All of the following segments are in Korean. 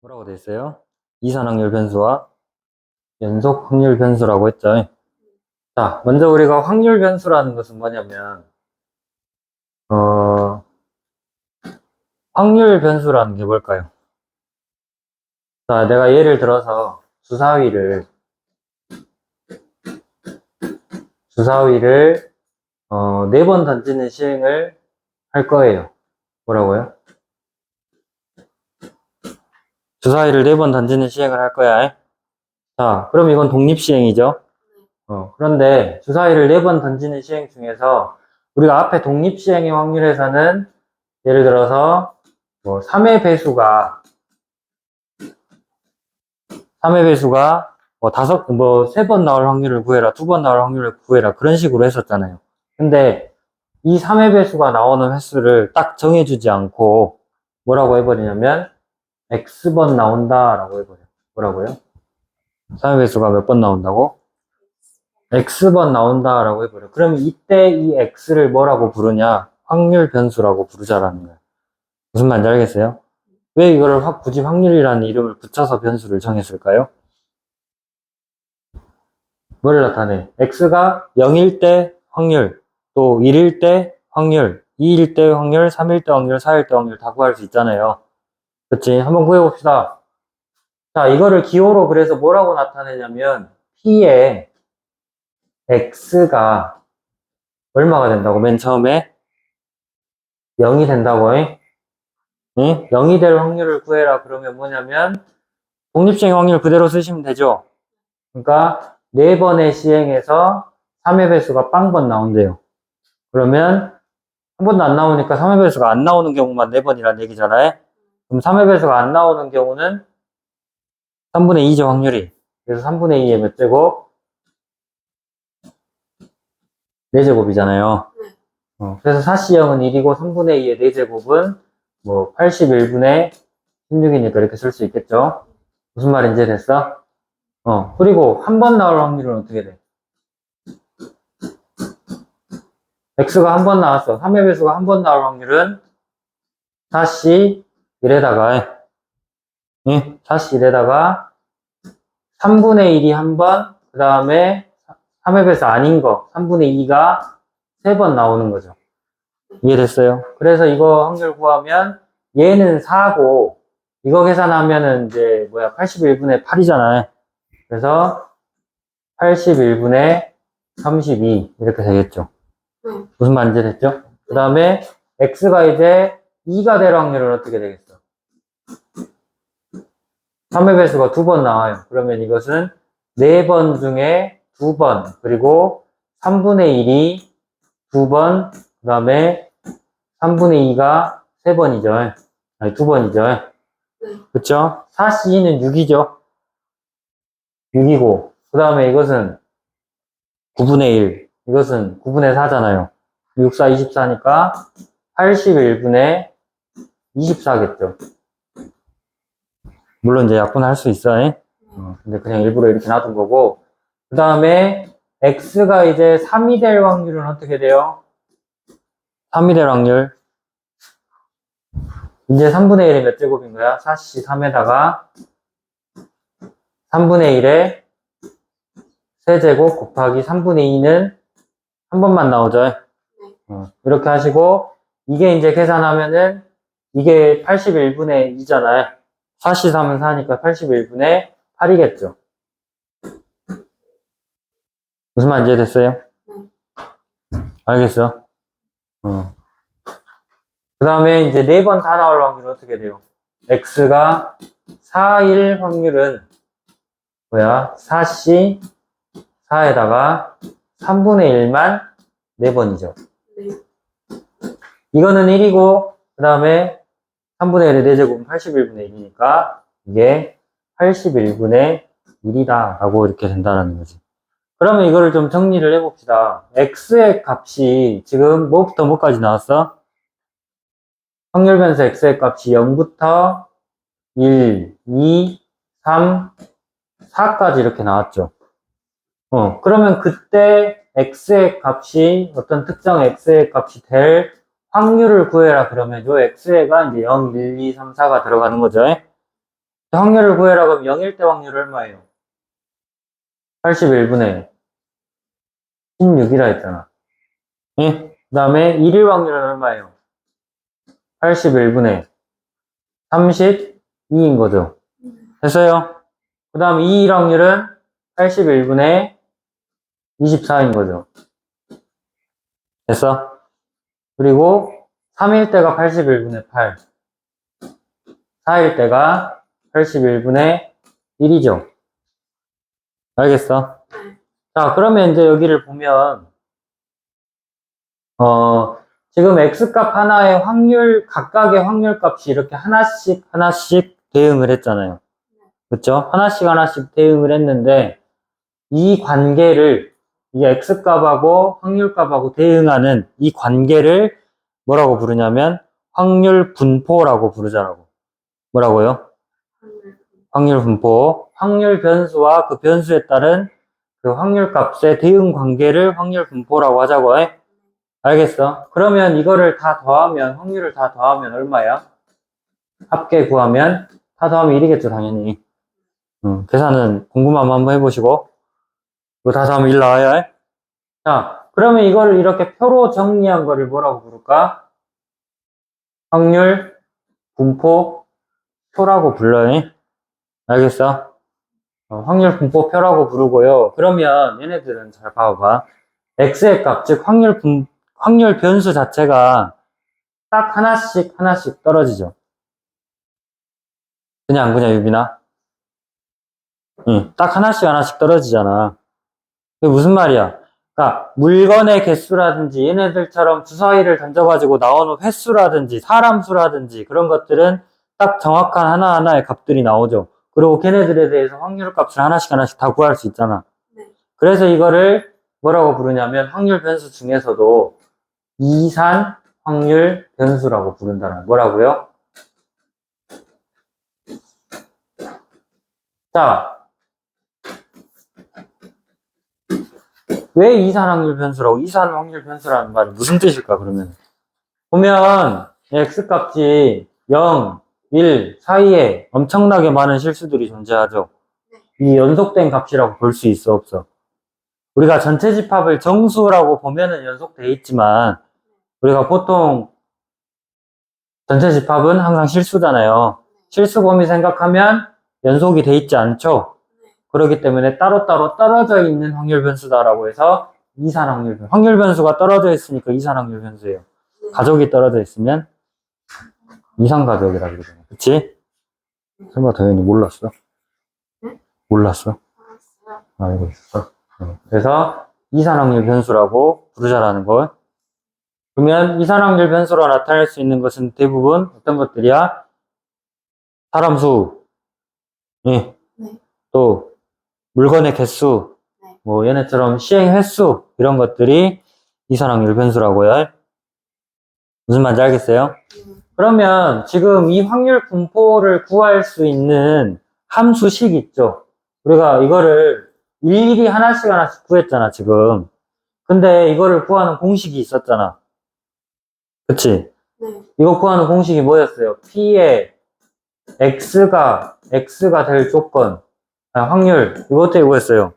뭐라고 돼 있어요? 이산 확률 변수와 연속 확률 변수라고 했죠. 자, 먼저 우리가 확률 변수라는 것은 뭐냐면, 어, 확률 변수라는 게 뭘까요? 자, 내가 예를 들어서 주사위를 4번 던지는 시행을 할 거예요. 뭐라고요? 주사위를 4번 던지는 시행을 할 거야. 자, 그럼 이건 독립시행이죠. 그런데 주사위를 4번 던지는 시행 중에서 우리가 앞에 독립시행의 확률에서는 예를 들어서 뭐 3의 배수가 뭐 3번 나올 확률을 구해라, 2번 나올 확률을 구해라 그런 식으로 했었잖아요. 근데 이 3의 배수가 나오는 횟수를 딱 정해주지 않고 뭐라고 해버리냐면 X번 나온다라고 해버려요. 뭐라고요? 3의 배수가 몇 번 나온다고? X번 나온다라고 해버려요. 그럼 이때 이 X를 뭐라고 부르냐? 확률 변수라고 부르자라는 거예요. 무슨 말인지 알겠어요? 왜 이거를 굳이 확률이라는 이름을 붙여서 변수를 정했을까요? 뭐를 나타내? X가 0일 때 확률, 또 1일 때 확률, 2일 때 확률, 3일 때 확률, 4일 때 확률 다 구할 수 있잖아요. 그치? 한번 구해봅시다. 자, 이거를 기호로 그래서 뭐라고 나타내냐면 P에 X가 얼마가 된다고? 맨 처음에 0이 된다고 해? 응? 0이 될 확률을 구해라. 그러면 뭐냐면 독립시행 확률 그대로 쓰시면 되죠. 그러니까 4번의 시행에서 3의 배수가 빵번 나온대요. 그러면 한 번도 안 나오니까 3의 배수가 안 나오는 경우만 4번이란 얘기잖아요. 그럼 3의 배수가 안 나오는 경우는 3분의 2죠, 확률이. 그래서 3분의 2의 몇 제곱? 4제곱이잖아요. 그래서 4C형은 1이고 3분의 2의 4제곱은 뭐 81분의 16이니까 이렇게 쓸 수 있겠죠. 무슨 말인지 됐어? 그리고 한 번 나올 확률은 어떻게 돼? X가 한 번 나왔어. 3의 배수가 한 번 나올 확률은 4C 1에다가, 예? 4C 1에다가 3분의 1이 한 번, 그 다음에 3의 배수 아닌 거, 3분의 2가 3번 나오는 거죠. 이해됐어요? 그래서 이거 확률 구하면 얘는 4고, 이거 계산하면은 이제 81분의 8이잖아요. 그래서 81분의 32 이렇게 되겠죠. 무슨 말인지 됐죠? 그 다음에 X가 이제 2가 될 확률은 어떻게 되겠어? 3의 배수가 2번 나와요. 그러면 이것은 4번 중에 2번, 그리고 3분의 1이 2번, 그 다음에 3분의 2가 3번이죠. 아니, 2번이죠. 그쵸? 4C는 6이죠. 6이고, 그 다음에 이것은 9분의 1, 이것은 9분의 4잖아요. 6, 4, 24니까 81분의 24겠죠. 물론 이제 약분할 수 있어요. 근데 그냥 일부러 이렇게 놔둔 거고. 그 다음에 X가 이제 3이 될 확률은 어떻게 돼요? 3이 될 확률. 이제 3분의 1이 몇 제곱인 거야? 4C 3에다가 3분의 1에 세제곱 곱하기 3분의 2는 한 번만 나오죠. 이렇게 하시고, 이게 이제 계산하면은, 이게 81분의 2잖아요. 4C 3은 4니까 81분의 8이겠죠. 무슨 말인지 됐어요? 알겠어? 그 다음에 이제 4번 다 나올 확률은 어떻게 돼요? X가 4일 확률은 뭐야? 4C 4에다가 3분의 1만 4번이죠. 이거는 1이고, 그 다음에 3분의 1의 4제곱은 81분의 1이니까 이게 81분의 1이다 라고 이렇게 된다는 거지. 그러면 이거를 좀 정리를 해봅시다. X의 값이 지금 뭐부터 뭐까지 나왔어? 확률 변수 X의 값이 0부터 1, 2, 3, 4까지 이렇게 나왔죠. 그러면 그때 X의 값이 어떤 특정 X의 값이 될 확률을 구해라 그러면 요 X가 이제 0, 1, 2, 3, 4가 들어가는 거죠. 확률을 구해라 그러면 0일 때 확률 얼마예요? 81분의 16이라 했잖아. 예? 그 다음에 1일 확률은 얼마예요? 81분의 32인 거죠. 됐어요? 그 다음 2일 확률은 81분의 24인 거죠. 됐어? 그리고 3일 때가 81분의 8, 4일 때가 81분의 1이죠. 알겠어? 자, 그러면 이제 여기를 보면, 지금 X값 하나의 확률, 각각의 확률 값이 이렇게 하나씩 대응을 했잖아요. 그쵸? 하나씩 대응을 했는데, 이 관계를, 이 X값하고 확률값하고 대응하는 이 관계를 뭐라고 부르냐면, 확률 분포라고 부르자라고. 뭐라고요? 확률 분포. 확률 변수와 그 변수에 따른 그 확률 값의 대응 관계를 확률 분포라고 하자고 해. 알겠어? 그러면 이거를 다 더하면, 확률을 다 더하면 얼마야? 합계 구하면 다 더하면 1이겠죠, 당연히. 계산은 궁금하면 한번 해보시고. 이거 다 더하면 1 나와야 해. 자, 그러면 이거를 이렇게 표로 정리한 거를 뭐라고 부를까? 확률 분포 표라고 불러요. 알겠어? 확률 분포표라고 부르고요. 그러면 얘네들은 잘 봐봐. x의 값, 즉 확률 변수 자체가 딱 하나씩 떨어지죠. 그냥 유빈아. 응, 딱 하나씩 떨어지잖아. 그게 무슨 말이야? 그러니까 물건의 개수라든지 얘네들처럼 주사위를 던져가지고 나오는 횟수라든지 사람 수라든지 그런 것들은 딱 정확한 하나하나의 값들이 나오죠. 그리고 걔네들에 대해서 확률 값을 하나씩 다 구할 수 있잖아. 네. 그래서 이거를 뭐라고 부르냐면 확률 변수 중에서도 이산 확률 변수라고 부른다는 뭐라고요? 자, 왜 이산 확률 변수라고? 이산 확률 변수라는 말이 무슨 뜻일까, 그러면? 보면, x값이 0, 1 사이에 엄청나게 많은 실수들이 존재하죠. 이 연속된 값이라고 볼 수 있어, 없어? 우리가 전체 집합을 정수라고 보면은 연속돼 있지만, 우리가 보통 전체 집합은 항상 실수잖아요. 실수 범위 생각하면 연속이 돼 있지 않죠? 그렇기 때문에 따로따로 떨어져 있는 확률 변수다라고 해서 이산 확률 변수. 확률 변수가 떨어져 있으니까 이산 확률 변수예요. 가족이 떨어져 있으면 이산 가족이라 그러잖아요. 그치? 설마 도현이 몰랐어? 몰랐어? 알고 있어. 그래서 이산 확률 변수라고 부르자라는 거. 그러면 이산 확률 변수로 나타낼 수 있는 것은 대부분 어떤 것들이야? 사람 수, 예. 네. 또 물건의 개수, 네. 뭐 얘네처럼 시행 횟수 이런 것들이 이산 확률 변수라고요. 무슨 말인지 알겠어요? 그러면 지금 이 확률 분포를 구할 수 있는 함수식 있죠? 우리가 이거를 일일이 하나씩 구했잖아, 지금. 근데 이거를 구하는 공식이 있었잖아. 그치? 네. 이거 구하는 공식이 뭐였어요? P의 X가 될 조건, 확률. 이거 어떻게 구했어요?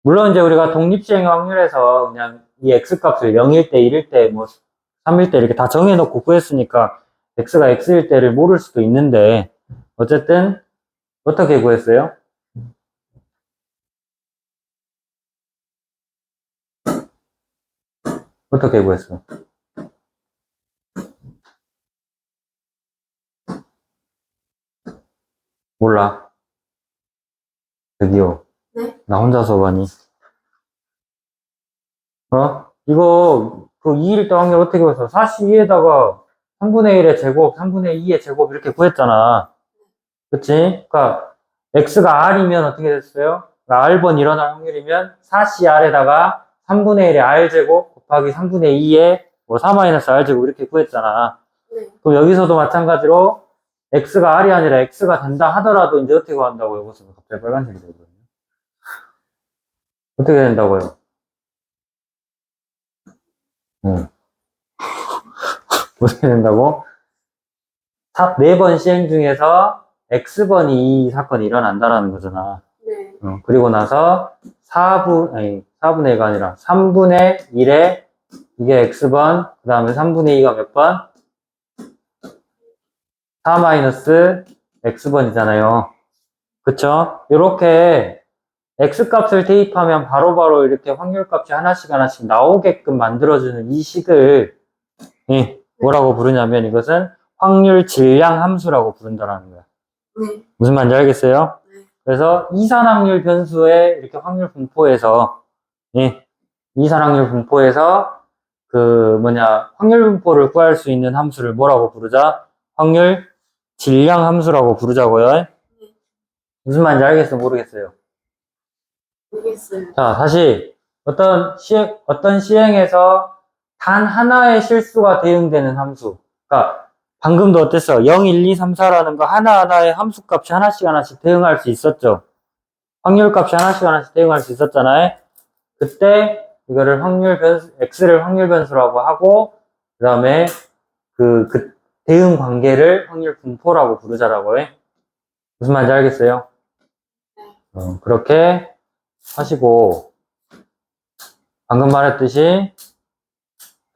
물론 이제 우리가 독립시행의 확률에서 그냥 이 X값을 0일 때, 1일 때, 뭐 3일 때 이렇게 다 정해놓고 구했으니까 X가 X일 때를 모를 수도 있는데 어쨌든 어떻게 구했어요? 어떻게 구했어? 몰라. 저기요. 네? 나 혼자서 봐니. 이거 그 2일 때 확률 어떻게 구했어? 42에다가 3분의 1의 제곱, 3분의 2의 제곱 이렇게 구했잖아. 그치? 그러니까 X가 R이면 어떻게 됐어요? 그러니까 R번 일어날 확률이면 4CR에다가 3분의 1의 R제곱 곱하기 3분의 2의 뭐 4-R제곱 이렇게 구했잖아. 네. 그럼 여기서도 마찬가지로 X가 R이 아니라 X가 된다 하더라도 이제 어떻게 구한다고요? 이것은 갑자기 빨간색이 되거든요. 어떻게 된다고요? 어떻게 된다고? 탑 4번 시행 중에서 x번이 이 사건이 일어난다라는 거잖아. 네. 그리고 나서 4분의 1가 아니라 3분의 1에 이게 x번, 그 다음에 3분의 2가 몇 번? 4 마이너스 x번이잖아요. 그쵸? 이렇게 x값을 대입하면 바로바로 이렇게 확률값이 하나씩 나오게끔 만들어주는 이 식을 뭐라고 부르냐면 이것은 확률 질량 함수라고 부른다는 거야. 네. 무슨 말인지 알겠어요? 네. 그래서 이산확률 변수의 이렇게 확률 분포에서 이산확률 분포에서 확률 분포를 구할 수 있는 함수를 뭐라고 부르자? 확률 질량 함수라고 부르자고요. 무슨 말인지 알겠어? 모르겠어요? 모르겠어요. 자, 다시 어떤 시행에서 단 하나의 실수가 대응되는 함수. 그러니까 방금도 어땠어? 0, 1, 2, 3, 4라는 거 하나하나의 함수값이 하나씩 대응할 수 있었죠. 확률값이 하나씩 대응할 수 있었잖아요. 그때 이거를 x를 확률 변수라고 하고 그 다음에 그 대응 관계를 확률 분포라고 부르자라고 해. 무슨 말인지 알겠어요? 그렇게 하시고 방금 말했듯이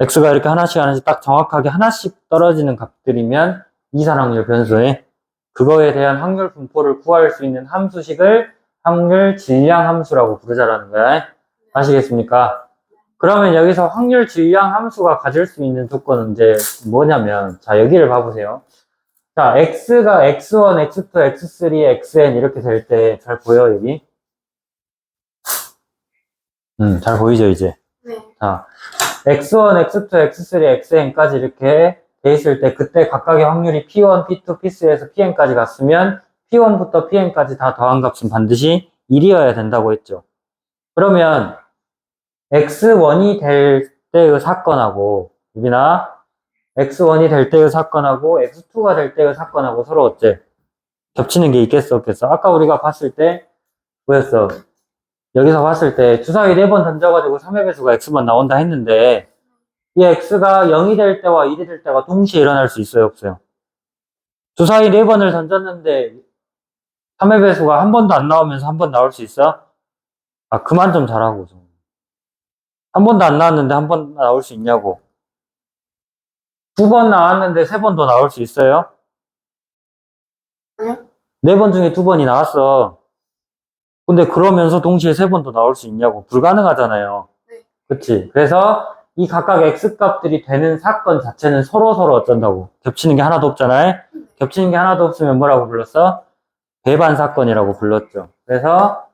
x가 이렇게 하나씩 딱 정확하게 하나씩 떨어지는 값들이면 이산확률 변수에 그거에 대한 확률 분포를 구할 수 있는 함수식을 확률 질량 함수라고 부르자라는 거야. 아시겠습니까? 그러면 여기서 확률 질량 함수가 가질 수 있는 조건은 이제 뭐냐면, 자, 여기를 봐보세요. 자, x가 x1, x2, x3, xn 이렇게 될 때 잘 보여, 여기? 잘 보이죠, 이제? 네. 자, x1, x2, x3, xn까지 이렇게 돼 있을 때 그때 각각의 확률이 p1, p2, p3에서 pn까지 갔으면 p1부터 pn까지 다 더한 값은 반드시 1이어야 된다고 했죠. 그러면 x1이 될 때의 사건하고 여기나 x1이 될 때의 사건하고 x2가 될 때의 사건하고 서로 어째? 겹치는 게 있겠어 없겠어? 아까 우리가 봤을 때 뭐였어? 여기서 봤을 때 주사위 4번 던져가지고 3의 배수가 x만 나온다 했는데 이 x가 0이 될 때와 1이 될 때가 동시에 일어날 수 있어요 없어요? 주사위 4번을 던졌는데 3의 배수가 한 번도 안 나오면서 한 번 나올 수 있어? 아 그만 좀 잘하고 좀. 한 번도 안 나왔는데 한 번 나올 수 있냐고. 2번 나왔는데 3번 더 나올 수 있어요? 아니요? 4번 중에 2번이 나왔어. 근데 그러면서 동시에 3번 더 나올 수 있냐고. 불가능하잖아요. 네. 그치? 그래서 이 각각 x값들이 되는 사건 자체는 서로서로 어쩐다고. 겹치는 게 하나도 없잖아요? 겹치는 게 하나도 없으면 뭐라고 불렀어? 배반 사건이라고 불렀죠. 그래서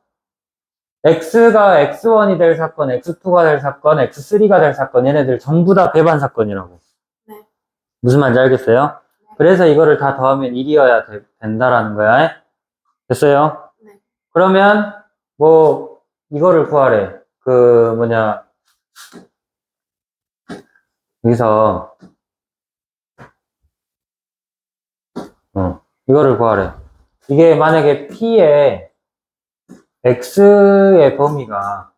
x가 x1이 될 사건, x2가 될 사건, x3가 될 사건 얘네들 전부 다 배반 사건이라고. 네. 무슨 말인지 알겠어요? 그래서 이거를 다 더하면 1이어야 된다라는 거야. 됐어요? 네. 그러면 이거를 구하래. 여기서 이거를 구하래. 이게 만약에 P의 X의 범위가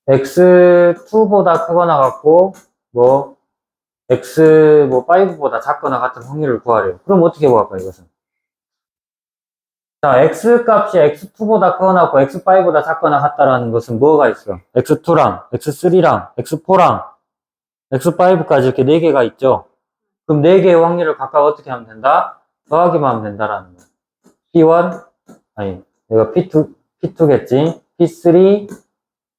X2보다 크거나 같고 X5보다 작거나 같은 확률을 구하래요. 그럼 어떻게 구할까 이것은? 자, X값이 X2보다 크거나 같고 X5보다 작거나 같다라는 것은 뭐가 있어? X2랑 X3랑 X4랑 X5까지 이렇게 4개가 있죠? 그럼 4개의 확률을 각각 어떻게 하면 된다? 더하기만 하면 된다라는 거야. P1, 내가 P2겠지? P3,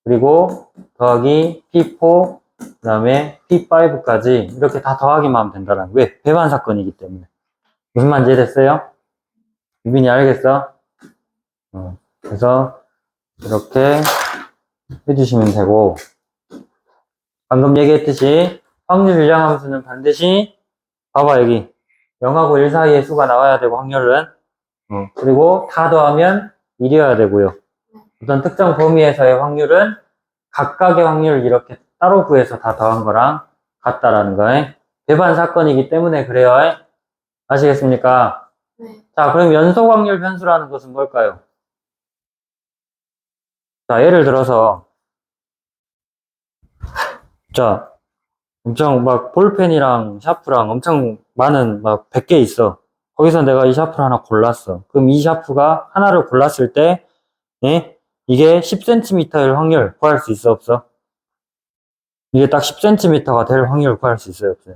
그리고 더하기 P4, 그 다음에 P5까지 이렇게 다 더하기만 하면 된다라는 거야. 왜? 배반 사건이기 때문에. 무슨 말인지 이해됐어요? 유빈이 알겠어? 그래서 이렇게 해주시면 되고, 방금 얘기했듯이 확률 질량 함수는 반드시 봐봐 여기 0하고 1 사이의 수가 나와야 되고 확률은 그리고 다 더하면 1이어야 되고요. 어떤 특정 범위에서의 확률은 각각의 확률을 이렇게 따로 구해서 다 더한 거랑 같다라는 거예요. 배반 사건이기 때문에 그래요. 아시겠습니까? 네. 자, 그럼 연속 확률 변수라는 것은 뭘까요? 자, 예를 들어서 자, 엄청 막 볼펜이랑 샤프랑 엄청 많은 막 100개 있어. 거기서 내가 이 샤프를 하나 골랐어. 그럼 이 샤프가 하나를 골랐을 때, 예? 이게 10cm일 확률 구할 수 있어, 없어? 이게 딱 10cm가 될 확률 구할 수 있어요, 없어요?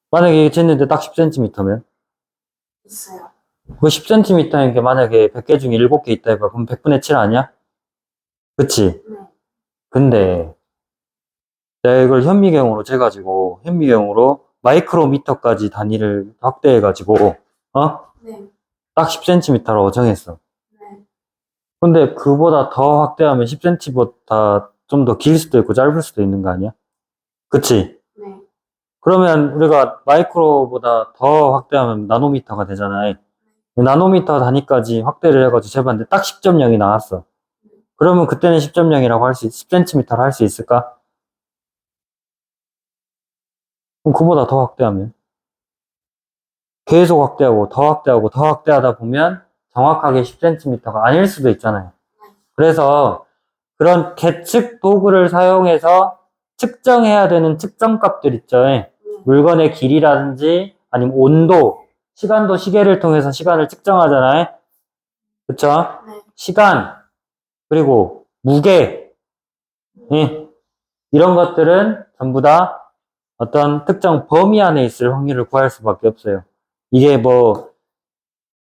만약에 이게 쟀는데 딱 10cm면? 있어요. 그 10cm인 게 만약에 100개 중에 7개 있다 해봐. 그럼 100분의 7 아니야? 그치? 네. 근데 내가 이걸 현미경으로 재가지고 현미경으로 마이크로미터까지 단위를 확대해가지고 네. 딱 10cm로 정했어. 네. 근데 그보다 더 확대하면 10cm보다 좀 더 길 수도 있고 짧을 수도 있는 거 아니야? 그치? 네. 그러면 우리가 마이크로보다 더 확대하면 나노미터가 되잖아요. 나노미터 단위까지 확대를 해가지고 재봤는데 딱 10.0이 나왔어. 그러면 그때는 10.0이라고 할 수, 10cm로 할 수 있을까? 그럼 그보다 더 확대하면? 계속 확대하고, 더 확대하고, 더 확대하다 보면 정확하게 10cm가 아닐 수도 있잖아요. 그래서 그런 계측 도구를 사용해서 측정해야 되는 측정값들 있죠. 물건의 길이라든지 아니면 온도, 시간도 시계를 통해서 시간을 측정하잖아요. 그쵸? 네. 시간, 그리고 무게, 예. 이런 것들은 전부 다 어떤 특정 범위 안에 있을 확률을 구할 수밖에 없어요. 이게 뭐,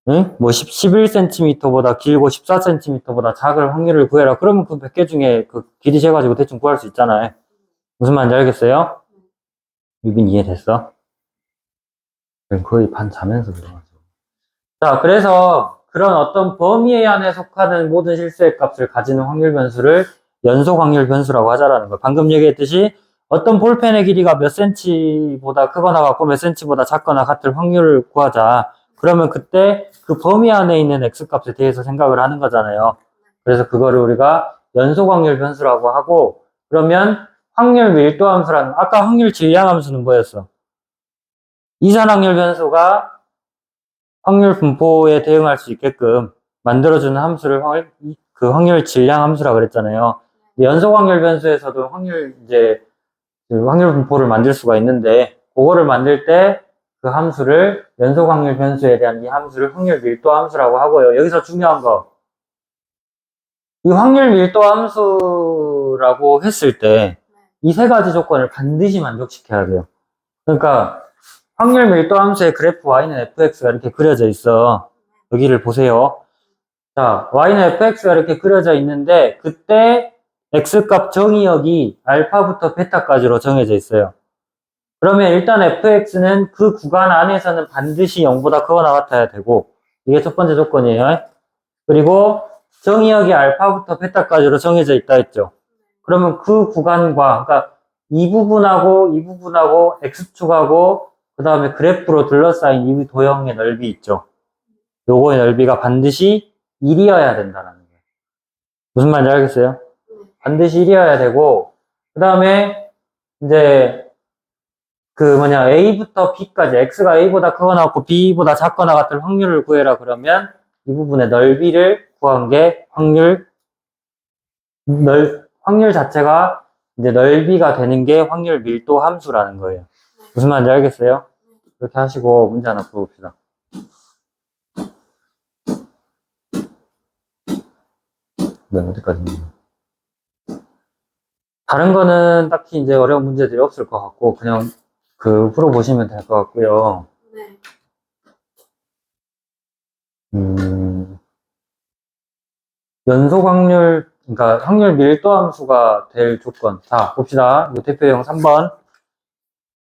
응? 뭐 11cm보다 길고 14cm보다 작을 확률을 구해라. 그러면 그 100개 중에 그 길이 재가지고 대충 구할 수 있잖아요. 무슨 말인지 알겠어요? 유빈 이해됐어? 거의 반 자면서 들어가죠. 자, 그래서 그런 어떤 범위 안에 속하는 모든 실수의 값을 가지는 확률 변수를 연속 확률 변수라고 하자라는 거예요. 방금 얘기했듯이 어떤 볼펜의 길이가 몇 cm보다 크거나 같고 몇 cm보다 작거나 같을 확률을 구하자. 그러면 그때 그 범위 안에 있는 x값에 대해서 생각을 하는 거잖아요. 그래서 그거를 우리가 연속 확률 변수라고 하고, 그러면 확률 밀도 함수라는, 아까 확률 질량 함수는 뭐였어? 이산 확률 변수가 확률 분포에 대응할 수 있게끔 만들어주는 함수를 그 확률 질량 함수라 그랬잖아요. 연속 확률 변수에서도 그 확률 분포를 만들 수가 있는데, 그거를 만들 때 그 함수를 연속 확률 변수에 대한 이 함수를 확률 밀도 함수라고 하고요. 여기서 중요한 거, 이 확률 밀도 함수라고 했을 때 이 세 가지 조건을 반드시 만족시켜야 돼요. 그러니까 확률 밀도 함수의 그래프 y는 fx가 이렇게 그려져 있어. 여기를 보세요. 자, y는 fx가 이렇게 그려져 있는데 그때 x값 정의역이 알파부터 베타까지로 정해져 있어요. 그러면 일단 fx는 그 구간 안에서는 반드시 0보다 크거나 같아야 되고, 이게 첫 번째 조건이에요. 그리고 정의역이 알파부터 베타까지로 정해져 있다 했죠. 그러면 그 구간과, 그러니까 이 부분하고 x축하고 그 다음에 그래프로 둘러싸인 이 도형의 넓이 있죠. 요거의 넓이가 반드시 1이어야 된다는 거예요. 무슨 말인지 알겠어요? 반드시 1이어야 되고, 그 다음에 이제 A부터 B까지 X가 A보다 크거나 같고 B보다 작거나 같은 확률을 구해라 그러면 이 부분의 넓이를 구한 게 확률 자체가 이제 넓이가 되는 게 확률 밀도 함수라는 거예요. 무슨 말인지 알겠어요? 그렇게 하시고 문제 하나 풀어봅시다. 네, 어디까지입니까? 다른 거는 딱히 이제 어려운 문제들이 없을 것 같고 그냥 풀어보시면 될 것 같고요. 네. 연속 확률, 그러니까 확률 밀도 함수가 될 조건. 자, 봅시다. 이 대표형 3번.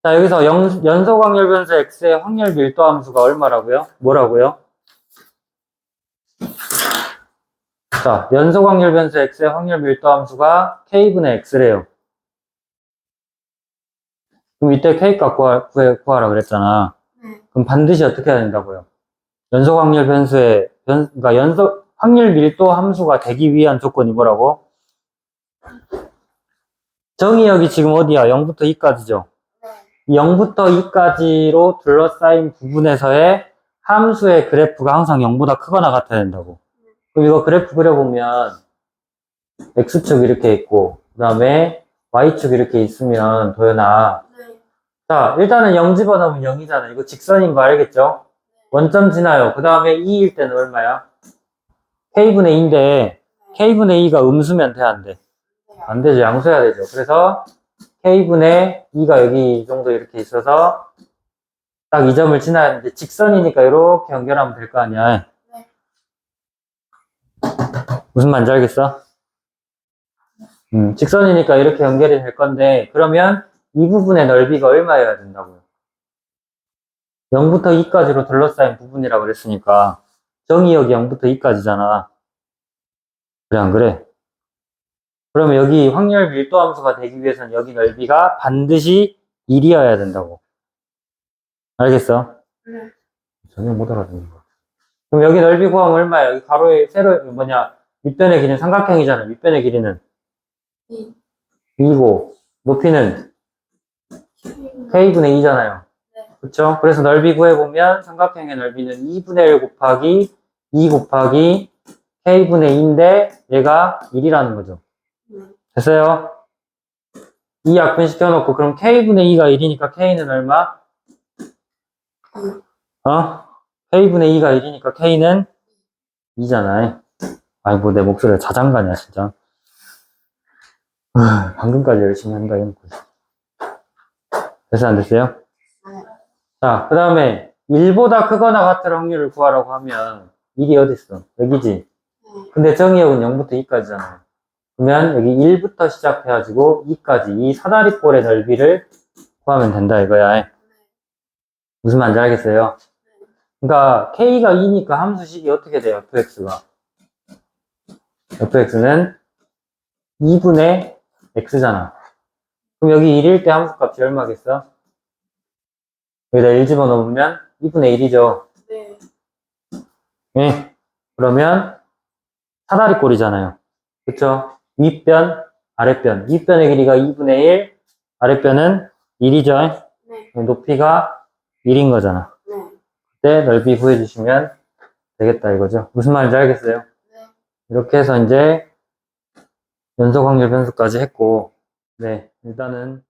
자, 여기서 연속 확률 변수 x의 확률 밀도 함수가 얼마라고요? 뭐라고요? 자, 연속 확률 변수 x의 확률 밀도 함수가 k분의 x래요. 그럼 이때 k값 구하라 그랬잖아. 네. 그럼 반드시 어떻게 해야 된다고요? 연속 확률 그러니까 연속 확률 밀도 함수가 되기 위한 조건이 뭐라고? 정의역이 지금 어디야? 0부터 2까지죠? 네. 0부터 2까지로 둘러싸인 부분에서의 함수의 그래프가 항상 0보다 크거나 같아야 된다고. 그럼 이거 그래프 그려보면 x축 이렇게 있고 그 다음에 y축 이렇게 있으면 도연아 네. 자, 일단은 0 집어넣으면 0이잖아. 이거 직선인 거 알겠죠? 원점 지나요. 그 다음에 2일 때는 얼마야? k분의 2인데, k분의 2가 음수면 돼, 안 돼? 돼요. 안 되죠. 양수해야 되죠. 그래서 k분의 2가 여기 이 정도 이렇게 있어서 딱 이 점을 지나야 하는데 직선이니까 이렇게 연결하면 될 거 아니야. 네. 무슨 말인지 알겠어? 직선이니까 이렇게 연결이 될 건데 그러면 이 부분의 넓이가 얼마여야 된다고요? 0부터 2까지로 둘러싸인 부분이라고 그랬으니까 정의역이 0부터 2까지잖아. 그래 안 그래? 그러면 여기 확률 밀도 함수가 되기 위해서는 여기 넓이가 반드시 1이어야 된다고. 알겠어? 네. 전혀 못 알아듣는 거. 그럼 여기 넓이 구하면 얼마야? 여기 가로의 세로 뭐냐? 밑변의 길이는 삼각형이잖아. 밑변의 길이는 2. 2고 높이는 k분의 2잖아요. 네. 그렇죠? 그래서 넓이 구해보면 삼각형의 넓이는 2분의 1 곱하기 2 곱하기 k분의 2인데 얘가 1이라는 거죠. 됐어요? 2 약분시켜놓고 그럼 k분의 2가 1이니까 k는 얼마? k분의 2가 1이니까 k는 2잖아. 아이고 내 목소리가 자장가냐 진짜. 방금까지 열심히 한다 이런 거지. 됐어 안 됐어요? 네. 자, 그 다음에 1보다 크거나 같을 확률을 구하라고 하면 1이 어딨어? 여기지? 네. 근데 정의역은 0부터 2까지잖아요. 그러면 여기 1부터 시작해가지고 2까지 이 사다리꼴의 넓이를 구하면 된다 이거야. 무슨 말인지 알겠어요? 그러니까 k가 2니까 함수식이 어떻게 돼요? fx가 fx는 2분의 x잖아. 그럼 여기 1일 때 함수값이 얼마겠어? 여기다 1 집어넣으면 2분의 1이죠. 네. 예. 그러면 사다리꼴이잖아요. 그쵸? 윗변, 아랫변. 윗변의 길이가 2분의 1, 아랫변은 1이죠. 네. 높이가 1인 거잖아. 네. 그때 넓이 구해주시면 되겠다 이거죠. 무슨 말인지 알겠어요? 네. 이렇게 해서 이제 연속 확률 변수까지 했고, 네, 일단은